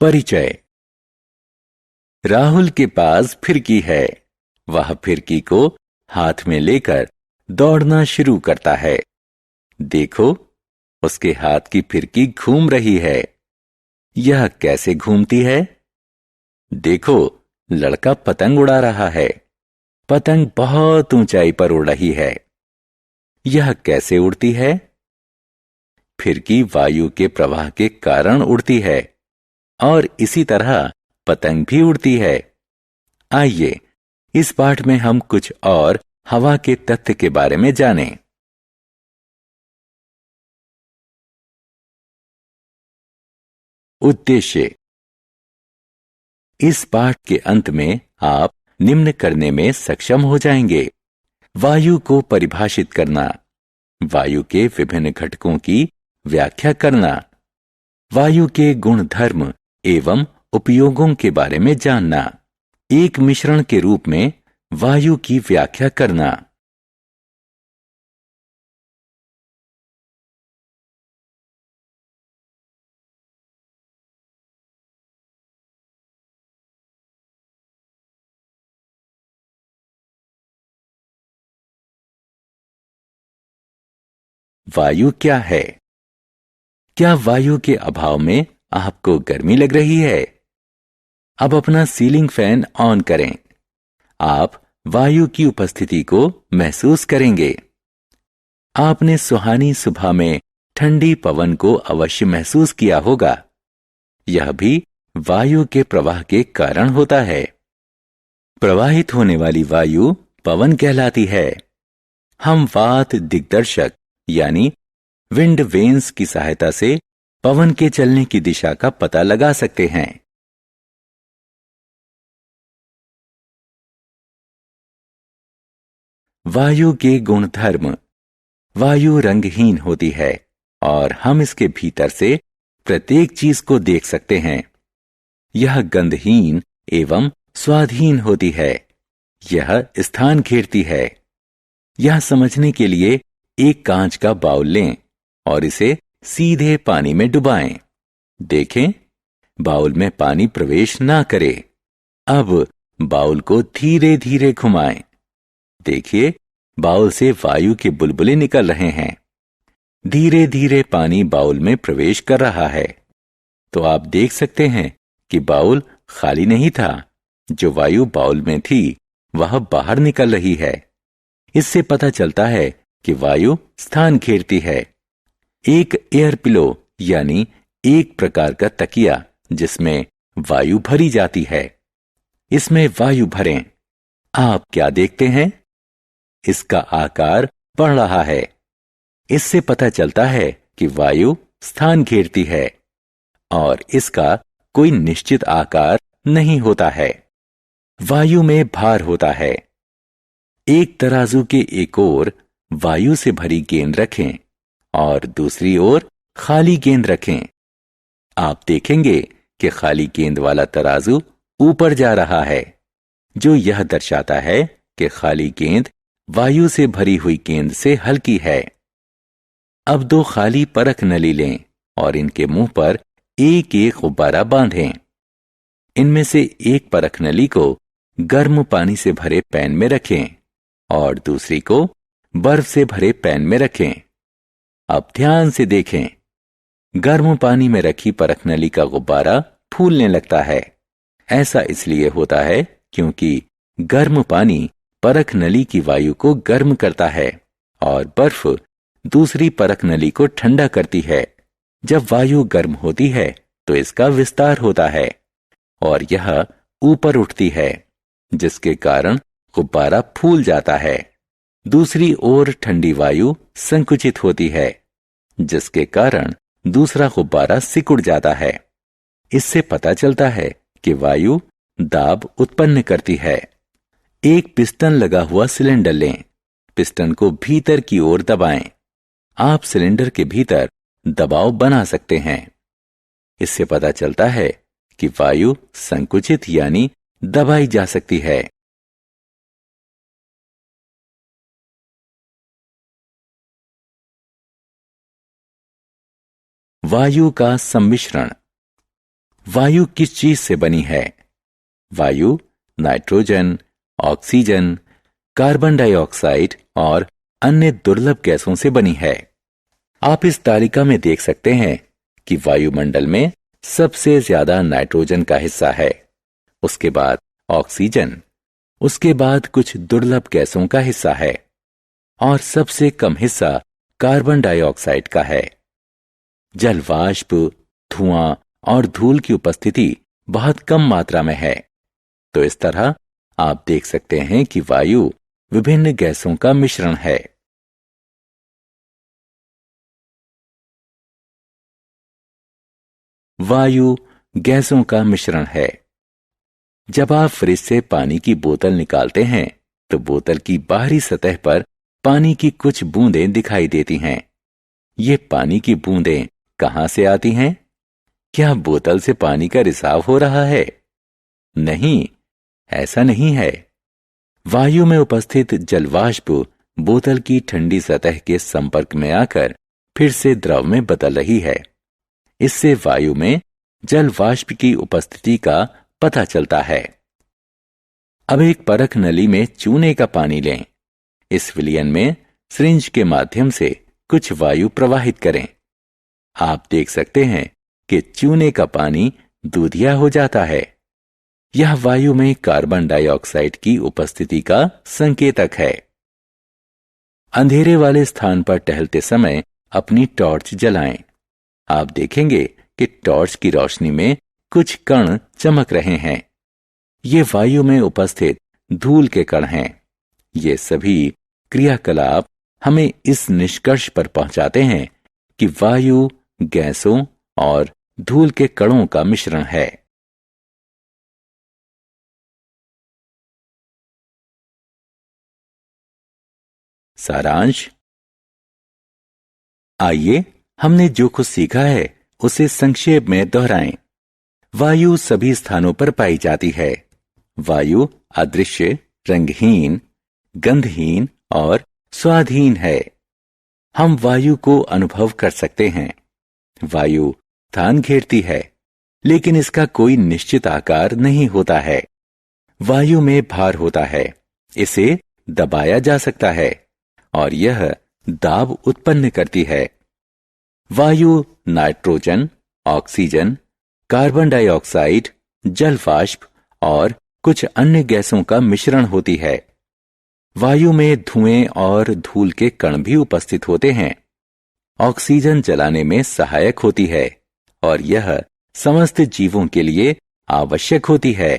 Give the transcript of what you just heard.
परिचय। राहुल के पास फिरकी है। वह फिरकी को हाथ में लेकर दौड़ना शुरू करता है। देखो, उसके हाथ की फिरकी घूम रही है। यह कैसे घूमती है? देखो, लड़का पतंग उड़ा रहा है। पतंग बहुत ऊंचाई पर उड़ रही है। यह कैसे उड़ती है? फिरकी वायु के प्रवाह के कारण उड़ती है और इसी तरह पतंग भी उड़ती है। आइए, इस पाठ में हम कुछ और हवा के तथ्य के बारे में जानें। उद्देश्य। इस पाठ के अंत में आप निम्न करने में सक्षम हो जाएंगे: वायु को परिभाषित करना, वायु के विभिन्न घटकों की व्याख्या करना, वायु के गुण धर्म एवं उपयोगों के बारे में जानना, एक मिश्रण के रूप में वायु की व्याख्या करना। वायु क्या है? क्या वायु के अभाव में आपको गर्मी लग रही है? अब अपना सीलिंग फैन ऑन करें। आप वायु की उपस्थिति को महसूस करेंगे। आपने सुहानी सुबह में ठंडी पवन को अवश्य महसूस किया होगा। यह भी वायु के प्रवाह के कारण होता है। प्रवाहित होने वाली वायु पवन कहलाती है। हम वात दिग्दर्शक यानी विंड वेन्स की सहायता से पवन के चलने की दिशा का पता लगा सकते हैं। वायु के गुणधर्म। वायु रंगहीन होती है और हम इसके भीतर से प्रत्येक चीज को देख सकते हैं। यह गंधहीन एवं स्वादहीन होती है। यह स्थान घेरती है। यह समझने के लिए एक कांच का बाउल लें और इसे सीधे पानी में डुबाएं। देखें, बाउल में पानी प्रवेश ना करे। अब बाउल को धीरे धीरे घुमाएं। देखिए, बाउल से वायु के बुलबुले निकल रहे हैं। धीरे धीरे पानी बाउल में प्रवेश कर रहा है। तो आप देख सकते हैं कि बाउल खाली नहीं था। जो वायु बाउल में थी वह बाहर निकल रही है। इससे पता चलता है कि वायु स्थान घेरती है। एक एयर पिलो यानी एक प्रकार का तकिया जिसमें वायु भरी जाती है। इसमें वायु भरें। आप क्या देखते हैं? इसका आकार बढ़ रहा है। इससे पता चलता है कि वायु स्थान घेरती है और इसका कोई निश्चित आकार नहीं होता है। वायु में भार होता है। एक तराजू के एक ओर वायु से भरी गेंद रखें और दूसरी ओर खाली गेंद रखें। आप देखेंगे कि खाली गेंद वाला तराजू ऊपर जा रहा है, जो यह दर्शाता है कि खाली गेंद वायु से भरी हुई गेंद से हल्की है। अब दो खाली परख नली लें और इनके मुंह पर एक एक गुब्बारा बांधें। इनमें से एक परख नली को गर्म पानी से भरे पैन में रखें और दूसरी को बर्फ से भरे पैन में रखें। अब ध्यान से देखें। गर्म पानी में रखी परख नली का गुब्बारा फूलने लगता है। ऐसा इसलिए होता है क्योंकि गर्म पानी परख नली की वायु को गर्म करता है और बर्फ दूसरी परख नली को ठंडा करती है। जब वायु गर्म होती है तो इसका विस्तार होता है और यह ऊपर उठती है, जिसके कारण गुब्बारा फूल जाता है। दूसरी ओर ठंडी वायु संकुचित होती है, जिसके कारण दूसरा गुब्बारा सिकुड़ जाता है। इससे पता चलता है कि वायु दाब उत्पन्न करती है। एक पिस्टन लगा हुआ सिलेंडर लें। पिस्टन को भीतर की ओर दबाएं। आप सिलेंडर के भीतर दबाव बना सकते हैं। इससे पता चलता है कि वायु संकुचित यानी दबाई जा सकती है। वायु का सम्मिश्रण। वायु किस चीज से बनी है? वायु नाइट्रोजन, ऑक्सीजन, कार्बन डाइऑक्साइड और अन्य दुर्लभ गैसों से बनी है। आप इस तालिका में देख सकते हैं कि वायुमंडल में सबसे ज्यादा नाइट्रोजन का हिस्सा है, उसके बाद ऑक्सीजन, उसके बाद कुछ दुर्लभ गैसों का हिस्सा है और सबसे कम हिस्सा कार्बन डाइऑक्साइड का है। जल वाष्प, धुआं और धूल की उपस्थिति बहुत कम मात्रा में है। तो इस तरह आप देख सकते हैं कि वायु विभिन्न गैसों का मिश्रण है। वायु गैसों का मिश्रण है। जब आप फ्रिज से पानी की बोतल निकालते हैं तो बोतल की बाहरी सतह पर पानी की कुछ बूंदें दिखाई देती हैं। ये पानी की बूंदें कहां से आती हैं? क्या बोतल से पानी का रिसाव हो रहा है? नहीं, ऐसा नहीं है। वायु में उपस्थित जलवाष्प बोतल की ठंडी सतह के संपर्क में आकर फिर से द्रव में बदल रही है। इससे वायु में जल वाष्प की उपस्थिति का पता चलता है। अब एक परख नली में चूने का पानी लें। इस विलयन में सिरिंज के माध्यम से कुछ वायु प्रवाहित करें। आप देख सकते हैं कि चूने का पानी दूधिया हो जाता है। यह वायु में कार्बन डाइऑक्साइड की उपस्थिति का संकेतक है। अंधेरे वाले स्थान पर टहलते समय अपनी टॉर्च जलाएं। आप देखेंगे कि टॉर्च की रोशनी में कुछ कण चमक रहे हैं। ये वायु में उपस्थित धूल के कण हैं। ये सभी क्रियाकलाप हमें इस निष्कर्ष पर पहुंचाते हैं कि वायु गैसों और धूल के कणों का मिश्रण है। सारांश। आइए हमने जो कुछ सीखा है उसे संक्षेप में दोहराएं। वायु सभी स्थानों पर पाई जाती है। वायु अदृश्य, रंगहीन, गंधहीन और स्वादहीन है। हम वायु को अनुभव कर सकते हैं। वायु स्थान घेरती है, लेकिन इसका कोई निश्चित आकार नहीं होता है। वायु में भार होता है, इसे दबाया जा सकता है और यह दाब उत्पन्न करती है। वायु नाइट्रोजन, ऑक्सीजन, कार्बन डाइऑक्साइड, जल वाष्प और कुछ अन्य गैसों का मिश्रण होती है। वायु में धुएं और धूल के कण भी उपस्थित होते हैं। ऑक्सीजन जलाने में सहायक होती है और यह समस्त जीवों के लिए आवश्यक होती है।